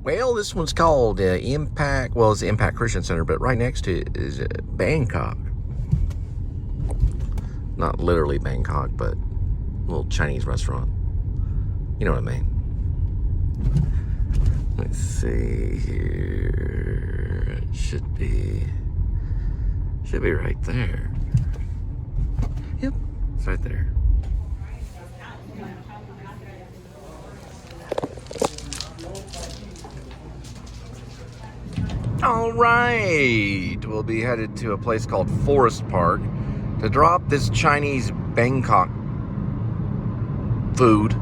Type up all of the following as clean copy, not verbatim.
Well, this one's called Impact. Well, it's the Impact Christian Center, but right next to it is Bangkok. Not literally Bangkok, but a little Chinese restaurant. You know what I mean. Let's see here. It should be right there. Yep, it's right there. All right, we'll be headed to a place called Forest Park to drop this Chinese Bangkok food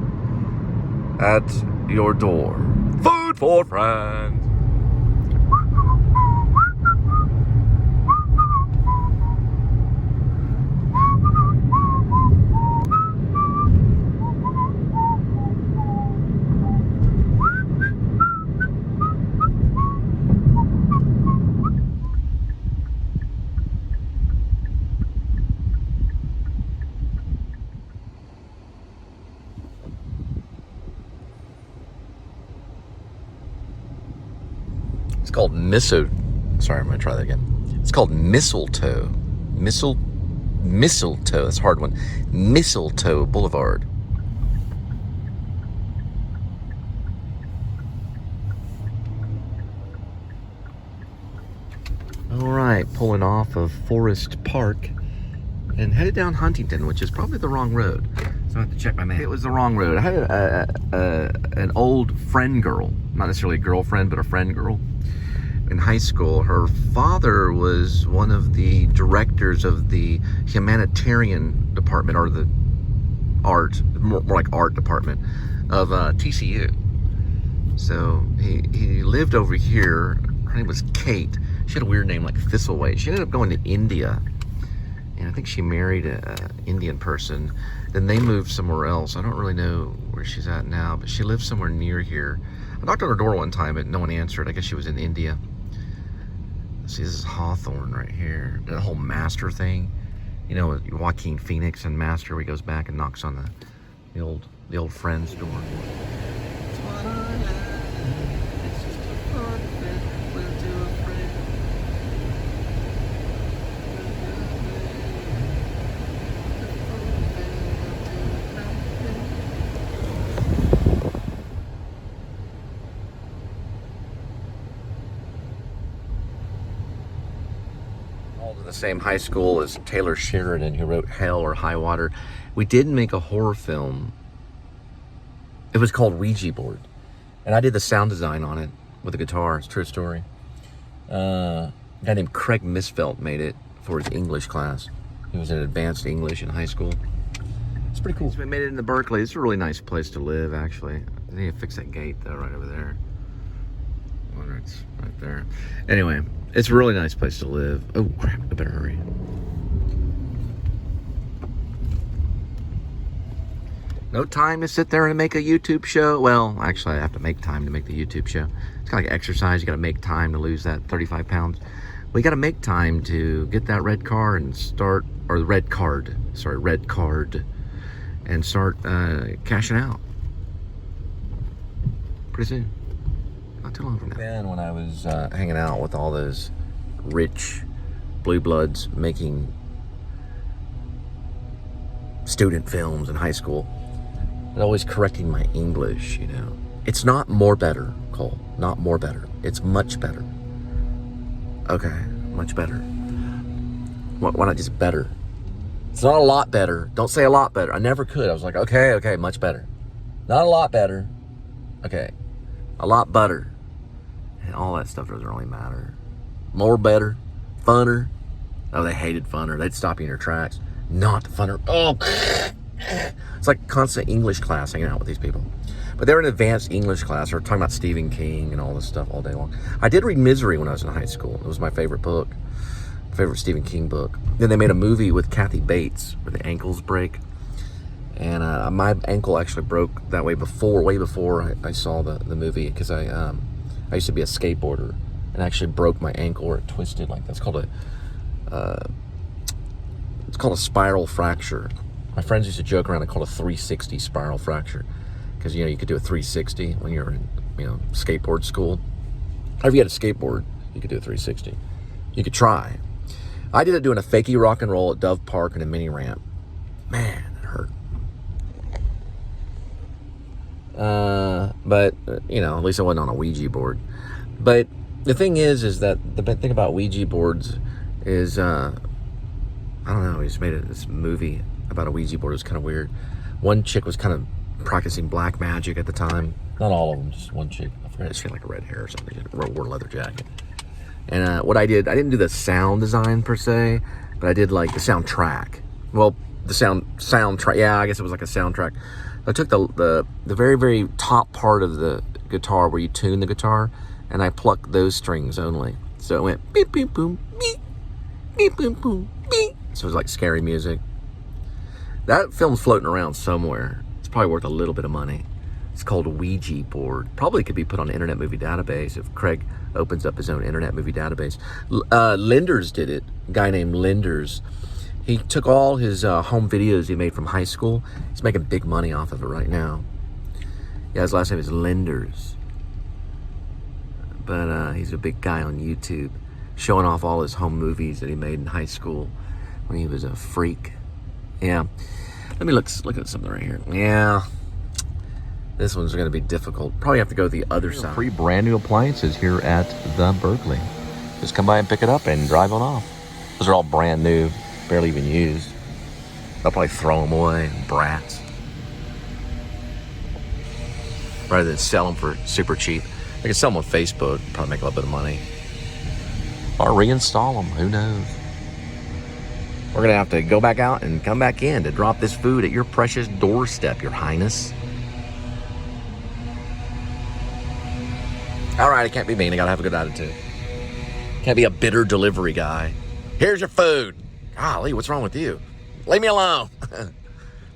at your door. Food for friends. It's called Sorry, I'm gonna try that again. It's called Mistletoe. Mistletoe. That's a hard one. Mistletoe Boulevard. All right, pulling off of Forest Park and headed down Huntington, which is probably the wrong road. So I have to check my map. It was the wrong road. I had an old friend girl, not necessarily a girlfriend, but a friend girl in high school. Her father was one of the directors of the humanitarian department, or the art, more like art department of TCU. So he lived over here. Her name was Kate. She had a weird name like Thistleway. She ended up going to India, and I think she married an Indian person. Then they moved somewhere else. I don't really know where she's at now, but she lived somewhere near here. I knocked on her door one time, but no one answered. I guess she was in India. See, this is Hawthorne right here. That whole Master thing, you know, Joaquin Phoenix and Master, where he goes back and knocks on the old friend's door. It's what I have. It's just a fun that we'll do a friend. The same high school as Taylor Sheridan, who wrote Hell or High Water. We did make a horror film. It was called Ouija Board, and I did the sound design on it with a guitar. It's a true story. A guy named Craig Misfelt made it for his English class. He was in advanced English in high school. It's pretty cool. So we made it into Berkeley. It's a really nice place to live, actually. I need to fix that gate though, right over there. Wonder it's right there. Anyway, it's a really nice place to live. Oh crap, I better hurry. No time to sit there and make a YouTube show. Well, actually I have to make time to make the YouTube show. It's kind of like exercise. You gotta make time to lose that 35 pounds. We gotta make time to get that red car and start, or the red card, and start cashing out pretty soon. Not too long from now. Then when I was hanging out with all those rich blue bloods making student films in high school, I was always correcting my English, you know. It's not more better, Cole. Not more better. It's much better. Okay, much better. Why not just better? It's not a lot better. Don't say a lot better. I never could. I was like, okay, much better. Not a lot better. Okay, a lot better. And all that stuff doesn't really matter. More better, funner. Oh, they hated funner. They'd stop you in your tracks. Not funner. Oh, it's like constant English class hanging out with these people. But they're in advanced English class. They're talking about Stephen King and all this stuff all day long. I did read Misery when I was in high school. It was my favorite book, favorite Stephen King book. Then they made a movie with Kathy Bates where the ankles break. And my ankle actually broke that way way before I saw the movie, because I used to be a skateboarder and actually broke my ankle, or it twisted like that. It's called a spiral fracture. My friends used to joke around and call it a 360 spiral fracture, because you know you could do a 360 when you're skateboard school. Or if you had a skateboard, you could do a 360. You could try. I did it doing a fakie rock and roll at Dove Park and a mini ramp. Man, it hurt. But, at least I wasn't on a Ouija board. But the thing is that the bad thing about Ouija boards is, I don't know, he just made this movie about a Ouija board. It was kind of weird. One chick was kind of practicing black magic at the time. Not all of them, just one chick. I forgot, she had like a red hair or something. She wore a leather jacket. And what I didn't do the sound design per se, but I did like the soundtrack. Well, the soundtrack, yeah, I guess it was like a soundtrack. I took the very, very top part of the guitar where you tune the guitar, and I plucked those strings only. So it went beep, beep, boom, beep, beep, boom, boom, beep. So it was like scary music. That film's floating around somewhere. It's probably worth a little bit of money. It's called Ouija board. Probably could be put on the Internet Movie Database if Craig opens up his own Internet Movie Database. Linders did it. A guy named Linders. He took all his home videos he made from high school. He's making big money off of it right now. Yeah, his last name is Linders. But he's a big guy on YouTube, showing off all his home movies that he made in high school when he was a freak. Yeah. Let me look at something right here. Yeah. This one's going to be difficult. Probably have to go the other side. Free brand new appliances here at the Berkeley. Just come by and pick it up and drive on off. Those are all brand new, barely even used. They'll probably throw them away, brats. Rather than sell them for super cheap. They could sell them on Facebook, probably make a little bit of money. Or reinstall them, who knows? We're going to have to go back out and come back in to drop this food at your precious doorstep, Your Highness. All right, it can't be mean. I got to have a good attitude. Can't be a bitter delivery guy. Here's your food. Golly, what's wrong with you? Leave me alone.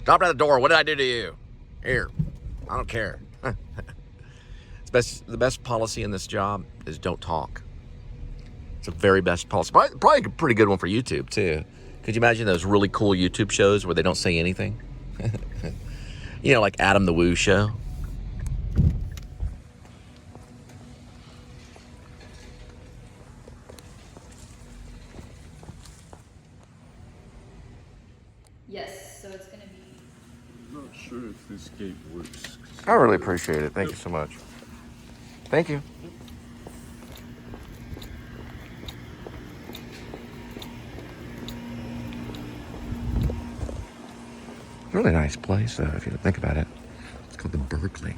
Drop it at the door. What did I do to you? Here. I don't care. The best policy in this job is don't talk. It's the very best policy. Probably a pretty good one for YouTube, too. Could you imagine those really cool YouTube shows where they don't say anything? Like Adam the Woo Show. Yes, so it's going to be... I'm not sure if this gate works. I really appreciate it. Thank you so much. Thank you. Really nice place, though, if you think about it. It's called the Berkeley.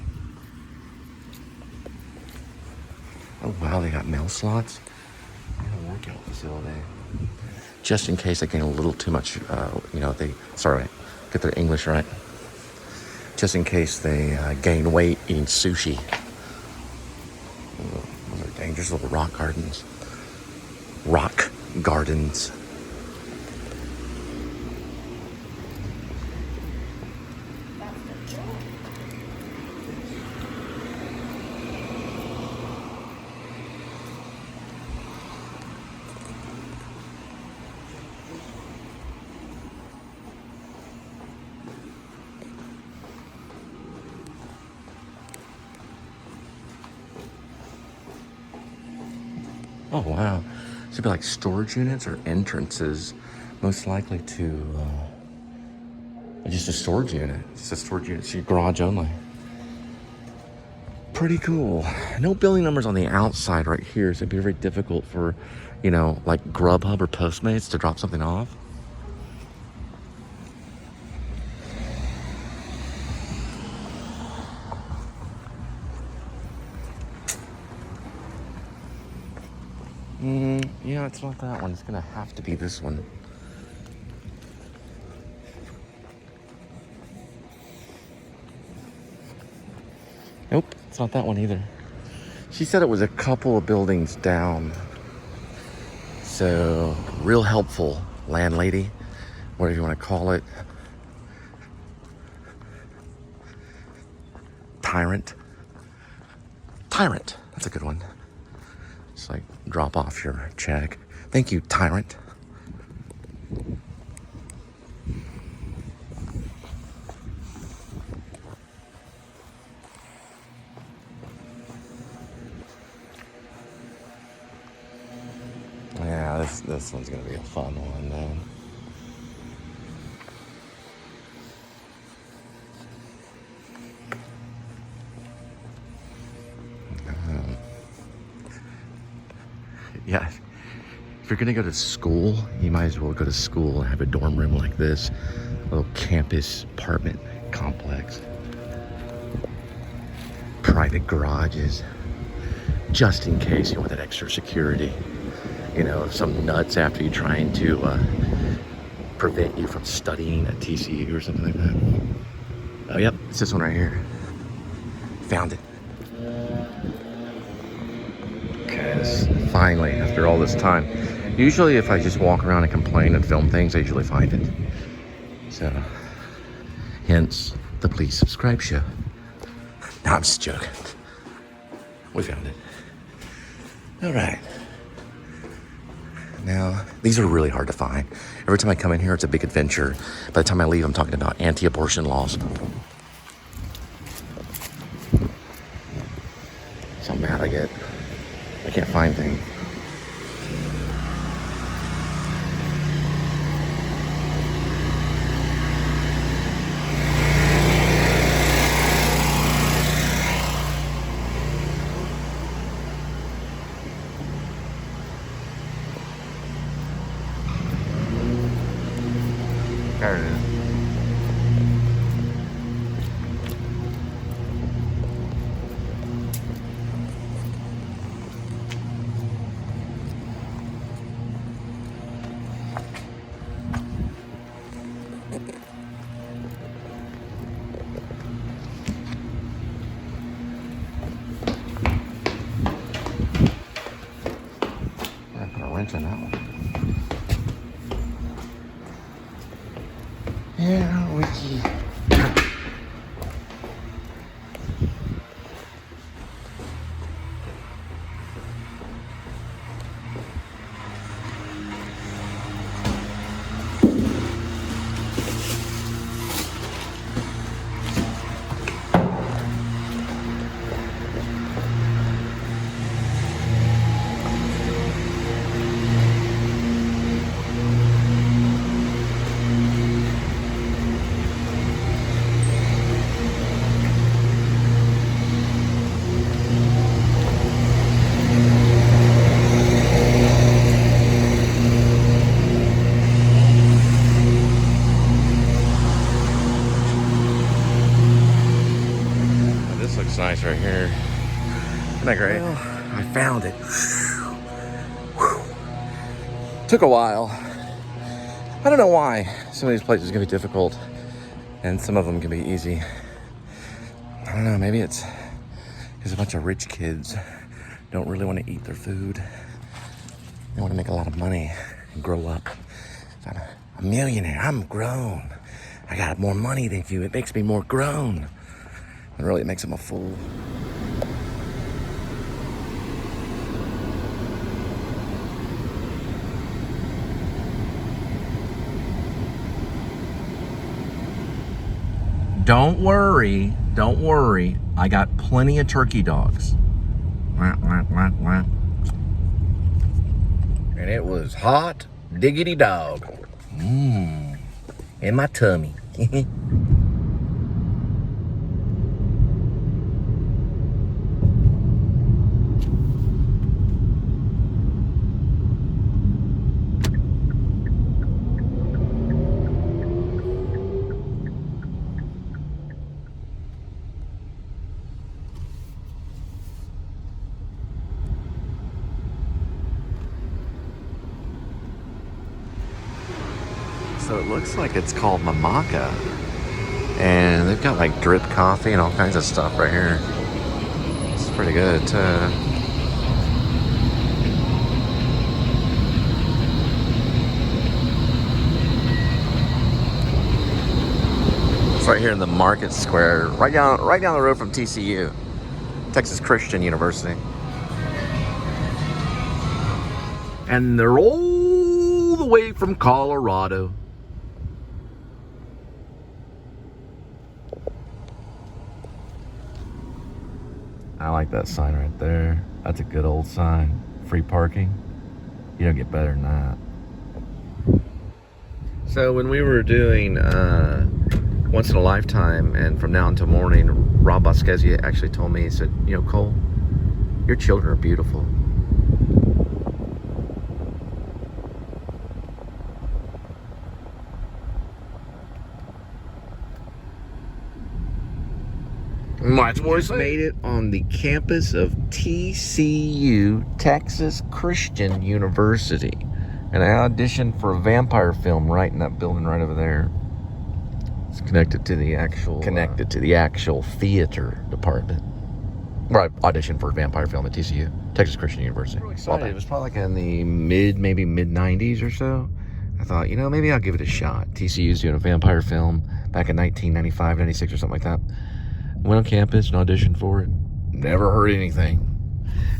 Oh, wow, they got mail slots. They got a workout facility. Just in case they gain a little too much, get their English right. Just in case they gain weight eating sushi. Those are dangerous little rock gardens. Rock gardens. Oh, wow. Should be like storage units or entrances, most likely to just a storage unit. Just a storage unit. It's your garage only. Pretty cool. No building numbers on the outside right here, so it'd be very difficult for, like Grubhub or Postmates to drop something off. Yeah, it's not that one. It's gonna have to be this one. Nope, it's not that one either. She said it was a couple of buildings down. So, real helpful landlady, whatever you want to call it. Tyrant. That's a good one. Just like drop off your check. Thank you, Tyrant. This one's gonna be a fun one, man. Yeah, if you're gonna go to school, you might as well go to school and have a dorm room like this, a little campus apartment complex, private garages, just in case you want that extra security. You know, if some nuts after you trying to prevent you from studying at TCU or something like that. Oh, yep, it's this one right here. Found it. Okay, finally, after all this time. Usually if I just walk around and complain and film things, I usually find it. So, hence the please subscribe show. No, I'm just joking. We found it. All right. Now, these are really hard to find. Every time I come in here, it's a big adventure. By the time I leave, I'm talking about anti-abortion laws. So mad I get. I can't find things. There it is. I put a wrench on that one. Yeah, wiki. This looks nice right here. Isn't that great? Well, I found it. Took a while. I don't know why. Some of these places can be difficult and some of them can be easy. I don't know, maybe it's because a bunch of rich kids don't really want to eat their food. They want to make a lot of money and grow up. If I'm a millionaire, I'm grown. I got more money than you. It makes me more grown. And really, it makes them a fool. Don't worry. I got plenty of turkey dogs. And it was hot diggity dog. In my tummy. So it looks like it's called Mamaka. And they've got like drip coffee and all kinds of stuff right here. It's pretty good too. It's right here in the market square, right down the road from TCU, Texas Christian University. And they're all the way from Colorado. I like that sign right there. That's a good old sign. Free parking. You don't get better than that. So when we were doing Once in a Lifetime and From Now Until Morning, Rob Bosquezi actually told me, he said, you know, Cole, your children are beautiful. My voice made it on the campus of TCU, Texas Christian University. And I auditioned for a vampire film right in that building right over there. It's connected to the actual theater department. Where I auditioned for a vampire film at TCU, Texas Christian University. Really excited. It was probably like in the maybe mid 90s or so. I thought, you know, maybe I'll give it a shot. TCU's doing a vampire film back in 1995, 96 or something like that. Went on campus and auditioned for it. Never heard anything.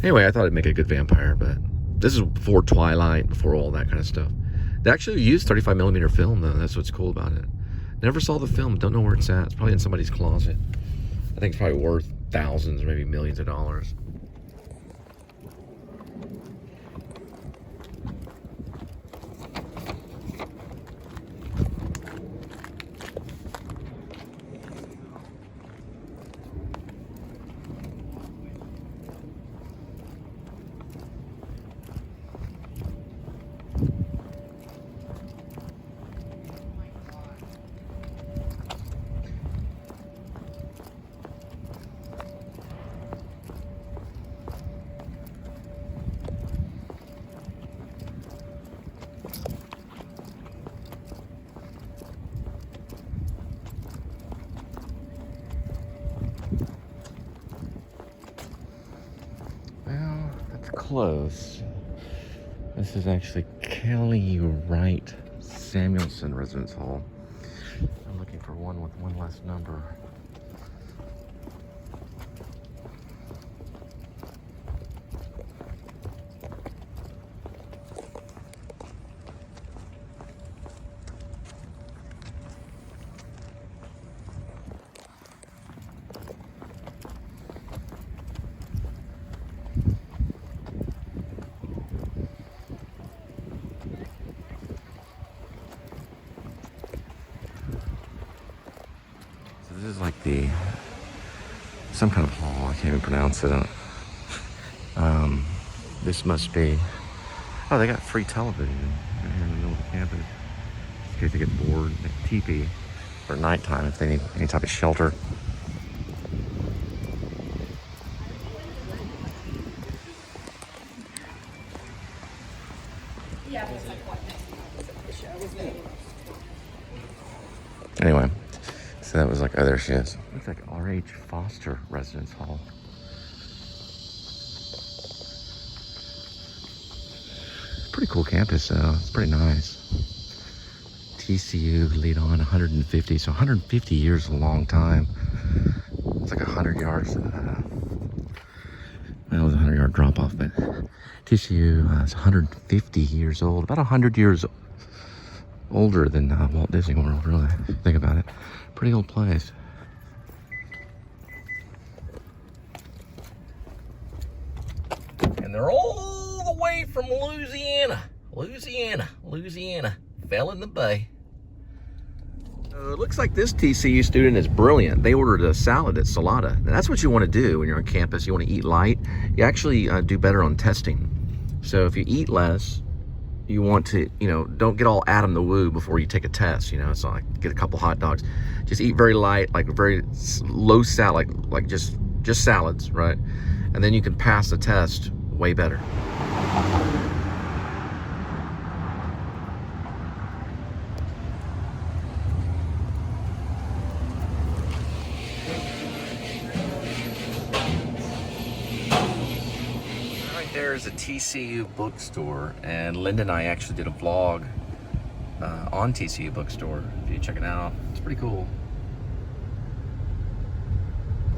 Anyway, I thought it'd make a good vampire, but this is before Twilight, before all that kind of stuff. They actually used 35mm film, though. That's what's cool about it. Never saw the film. Don't know where it's at. It's probably in somebody's closet. I think it's probably worth thousands, maybe millions of dollars. Close. This is actually Kelly Wright Samuelson Residence Hall. I'm looking for one with one less number. This is like some kind of hall. I can't even pronounce it. This must be. Oh, they got free television right here in the middle of the campus. In case they get bored, they teepee for nighttime if they need any type of shelter. Anyway. So that was like, oh, there she is. Looks like R.H. Foster Residence Hall. Pretty cool campus, though. It's pretty nice. TCU lead on 150. So 150 years is a long time. It's like 100 yards. Well, it was a 100-yard drop-off, but TCU is 150 years old. About 100 years older than Walt Disney World, really. Think about it. Pretty old place. And they're all the way from Louisiana. Louisiana. Fell in the bay. It looks like this TCU student is brilliant. They ordered a salad at Salada. Now, that's what you want to do when you're on campus. You want to eat light. You actually do better on testing. So if you eat less, you want to, don't get all Adam the Woo before you take a test, It's not like get a couple hot dogs. Just eat very light, like very low salad, like just salads, right? And then you can pass the test way better. There's a TCU bookstore, and Linda and I actually did a vlog on TCU bookstore. If you check it out, it's pretty cool.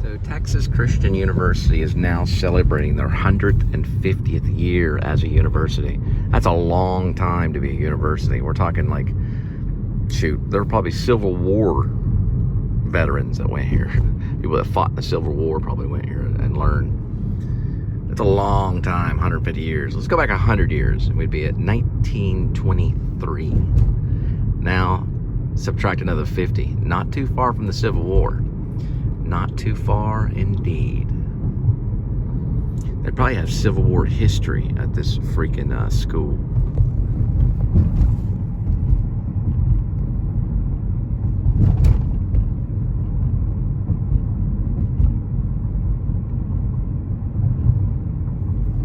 So Texas Christian University is now celebrating their 150th year as a university. That's a long time to be a university. We're talking like, shoot, there were probably Civil War veterans that went here. People that fought in the Civil War probably went here and learned. It's a long time, 150 years. Let's go back 100 years, and we'd be at 1923. Now, subtract another 50. Not too far from the Civil War. Not too far indeed. They probably have Civil War history at this freaking school.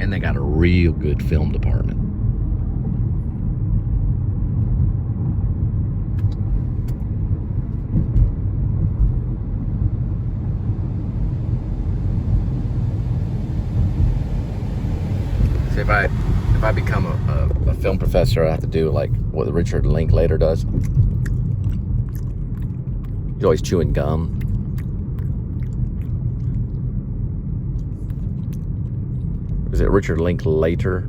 And they got a real good film department. See, if I become a film professor, I have to do like what Richard Linklater does. He's always chewing gum. Is it Richard Linklater?